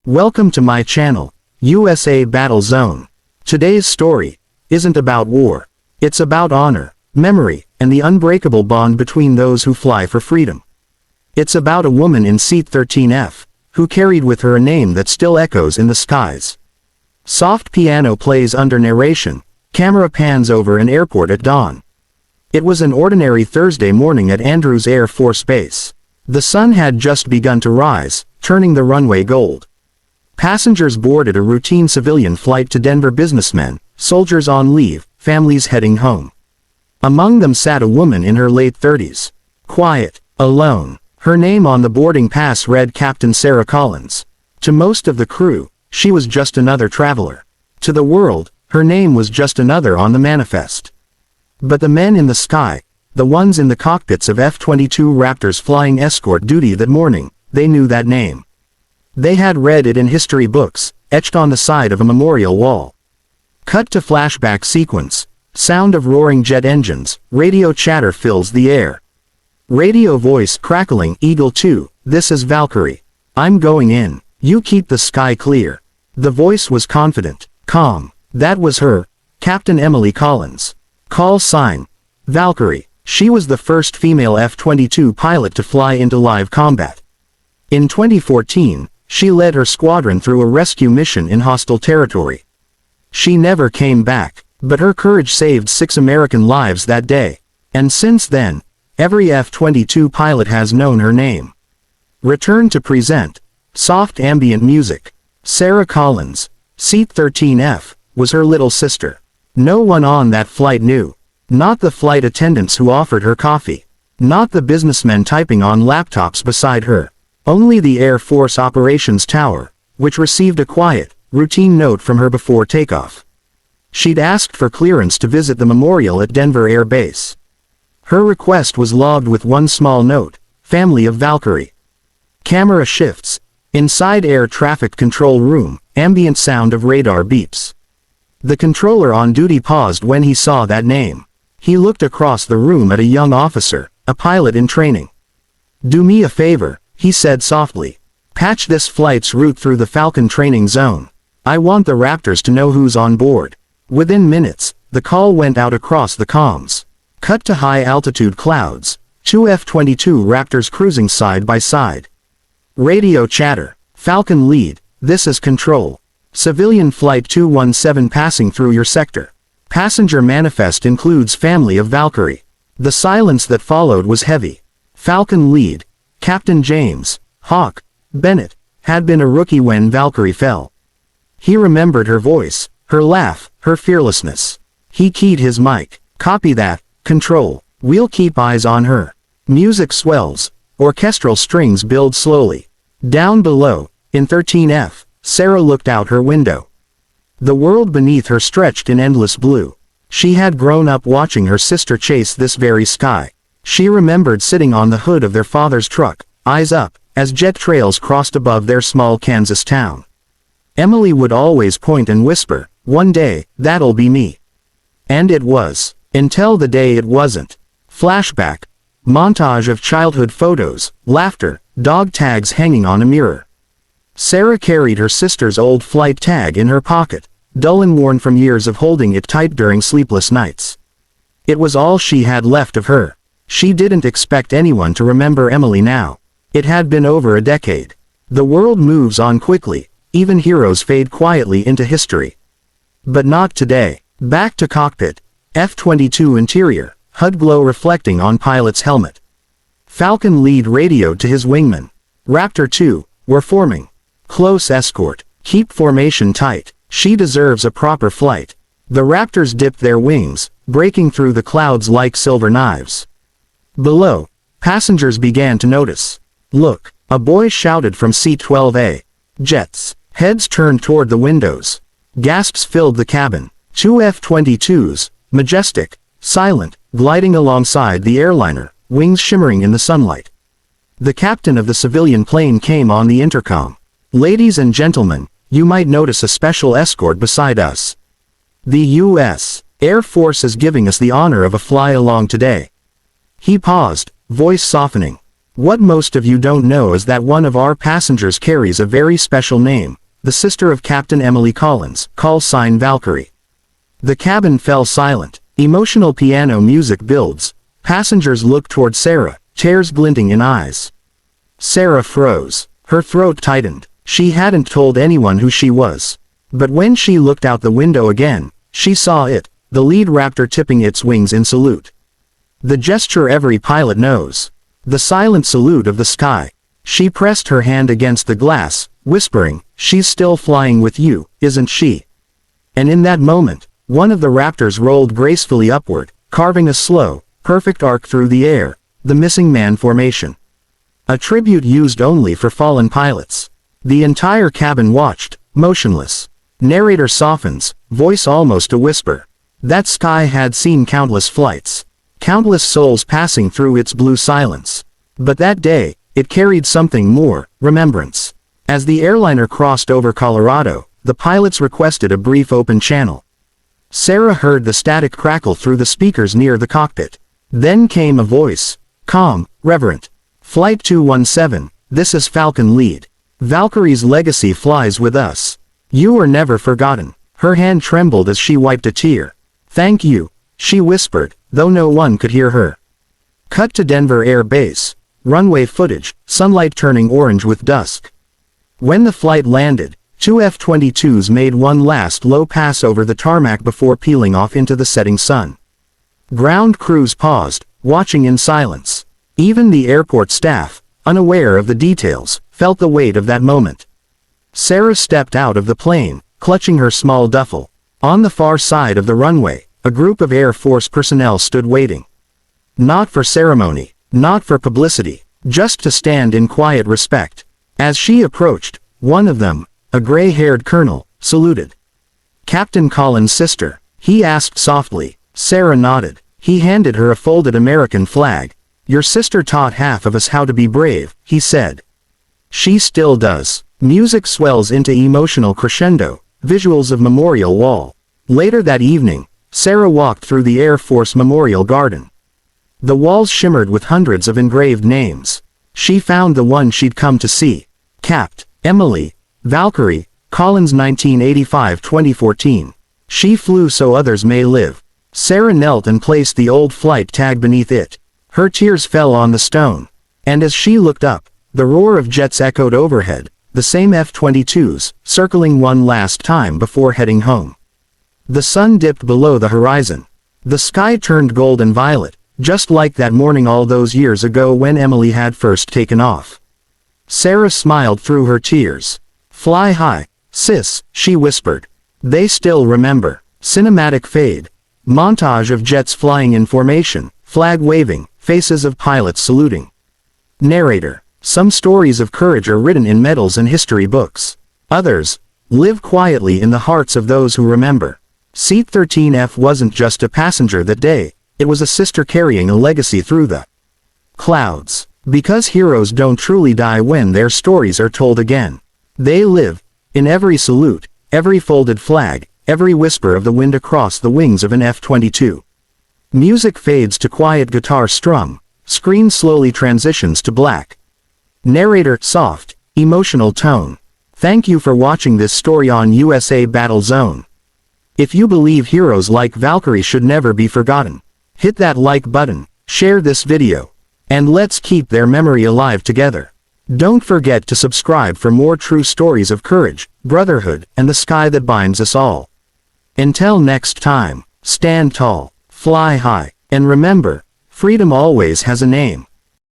Welcome to my channel, USA Battle Zone. Today's story isn't about war. It's about honor, memory, and the unbreakable bond between those who fly for freedom. It's about a woman in Seat 13F, who carried with her a name that still echoes in the skies. Soft piano plays under narration, camera pans over an airport at dawn. It was an ordinary Thursday morning at Andrews Air Force Base. The sun had just begun to rise, turning the runway gold. Passengers boarded a routine civilian flight to Denver. Businessmen, soldiers on leave, families heading home. Among them sat a woman in her late 30s. Quiet, alone. Her name on the boarding pass read Captain Sarah Collins. To most of the crew, she was just another traveler. To the world, her name was just another on the manifest. But the men in the sky, the ones in the cockpits of F-22 Raptors flying escort duty that morning, they knew that name. They had read it in history books, etched on the side of a memorial wall. Cut to flashback sequence. Sound of roaring jet engines, radio chatter fills the air. Radio voice crackling, Eagle 2, this is Valkyrie. I'm going in. You keep the sky clear. The voice was confident, calm. That was her, Captain Emily Collins. Call sign, Valkyrie. She was the first female F-22 pilot to fly into live combat. In 2014, she led her squadron through a rescue mission in hostile territory. She never came back, but her courage saved 6 American lives that day. And since then, every F-22 pilot has known her name. Return to present. Soft ambient music. Sarah Collins, Seat 13F, was her little sister. No one on that flight knew. Not the flight attendants who offered her coffee. Not the businessmen typing on laptops beside her. Only the Air Force Operations Tower, which received a quiet, routine note from her before takeoff. She'd asked for clearance to visit the memorial at Denver Air Base. Her request was logged with one small note, family of Valkyrie. Camera shifts. Inside air traffic control room, ambient sound of radar beeps. The controller on duty paused when he saw that name. He looked across the room at a young officer, a pilot in training. Do me a favor, he said softly. Patch this flight's route through the Falcon training zone. I want the Raptors to know who's on board. Within minutes, the call went out across the comms. Cut to high-altitude clouds, 2 F-22 Raptors cruising side by side. Radio chatter. Falcon lead, this is control. Civilian Flight 217 passing through your sector. Passenger manifest includes family of Valkyrie. The silence that followed was heavy. Falcon lead, Captain James Hawk Bennett, had been a rookie when Valkyrie fell. He remembered her voice, her laugh, her fearlessness. He keyed his mic. Copy that, control. We'll keep eyes on her. Music swells. Orchestral strings build slowly. Down below, in 13F, Sarah looked out her window. The world beneath her stretched in endless blue. She had grown up watching her sister chase this very sky. She remembered sitting on the hood of their father's truck, eyes up, as jet trails crossed above their small Kansas town. Emily would always point and whisper, one day, that'll be me. And it was. Until the day it wasn't. Flashback. Montage of childhood photos, laughter, dog tags hanging on a mirror. Sarah carried her sister's old flight tag in her pocket, dull and worn from years of holding it tight during sleepless nights. It was all she had left of her. She didn't expect anyone to remember Emily now. It had been over a decade. The world moves on quickly, even heroes fade quietly into history. But not today. Back to cockpit. F-22 interior. HUD glow reflecting on pilot's helmet. Falcon lead radioed to his wingman. Raptor 2, we're forming. Close escort. Keep formation tight. She deserves a proper flight. The Raptors dipped their wings, breaking through the clouds like silver knives. Below, passengers began to notice. Look, a boy shouted from seat 12A. Jets. Heads turned toward the windows. Gasps filled the cabin. 2 F-22s, majestic, silent, gliding alongside the airliner, wings shimmering in the sunlight. The captain of the civilian plane came on the intercom. Ladies and gentlemen, you might notice a special escort beside us. The U.S. Air Force is giving us the honor of a fly-along today. He paused, voice softening. What most of you don't know is that one of our passengers carries a very special name, the sister of Captain Emily Collins, call sign Valkyrie. The cabin fell silent. Emotional piano music builds. Passengers looked toward Sarah, tears glinting in eyes. Sarah froze. Her throat tightened. She hadn't told anyone who she was. But when she looked out the window again, she saw it, the lead raptor tipping its wings in salute. The gesture every pilot knows. The silent salute of the sky. She pressed her hand against the glass, whispering, "She's still flying with you, isn't she?" And in that moment, one of the raptors rolled gracefully upward, carving a slow, perfect arc through the air, the missing man formation. A tribute used only for fallen pilots. The entire cabin watched, motionless. Narrator softens, voice almost a whisper. That sky had seen countless flights. Countless souls passing through its blue silence. But that day, it carried something more, remembrance. As the airliner crossed over Colorado, the pilots requested a brief open channel. Sarah heard the static crackle through the speakers near the cockpit. Then came a voice. Calm, reverent. Flight 217, this is Falcon Lead. Valkyrie's legacy flies with us. You are never forgotten. Her hand trembled as she wiped a tear. Thank you, she whispered, though no one could hear her. Cut to Denver Air Base. Runway footage, sunlight turning orange with dusk. When the flight landed, two F-22s made one last low pass over the tarmac before peeling off into the setting sun. Ground crews paused, watching in silence. Even the airport staff, unaware of the details, felt the weight of that moment. Sarah stepped out of the plane, clutching her small duffel. On the far side of the runway, a group of Air Force personnel stood waiting. Not for ceremony, not for publicity, just to stand in quiet respect. As she approached, one of them, a gray-haired colonel, saluted. Captain Collins' sister, he asked softly. Sarah nodded. He handed her a folded American flag. Your sister taught half of us how to be brave, he said. She still does. Music swells into emotional crescendo, visuals of Memorial Wall. Later that evening, Sarah walked through the Air Force Memorial Garden. The walls shimmered with hundreds of engraved names. She found the one she'd come to see. Capt. Emily, Valkyrie, Collins 1985-2014. She flew so others may live. Sarah knelt and placed the old flight tag beneath it. Her tears fell on the stone. And as she looked up, the roar of jets echoed overhead, the same F-22s, circling one last time before heading home. The sun dipped below the horizon. The sky turned gold and violet, just like that morning all those years ago when Emily had first taken off. Sarah smiled through her tears. Fly high, sis, she whispered. They still remember. Cinematic fade. Montage of jets flying in formation, flag waving, faces of pilots saluting. Narrator. Some stories of courage are written in medals and history books. Others live quietly in the hearts of those who remember. Seat 13F wasn't just a passenger that day, it was a sister carrying a legacy through the clouds. Because heroes don't truly die when their stories are told again. They live in every salute, every folded flag, every whisper of the wind across the wings of an F-22. Music fades to quiet guitar strum, screen slowly transitions to black. Narrator, soft, emotional tone. Thank you for watching this story on USA Battle Zone. If you believe heroes like Valkyrie should never be forgotten, hit that like button, share this video, and let's keep their memory alive together. Don't forget to subscribe for more true stories of courage, brotherhood, and the sky that binds us all. Until next time, stand tall, fly high, and remember, freedom always has a name.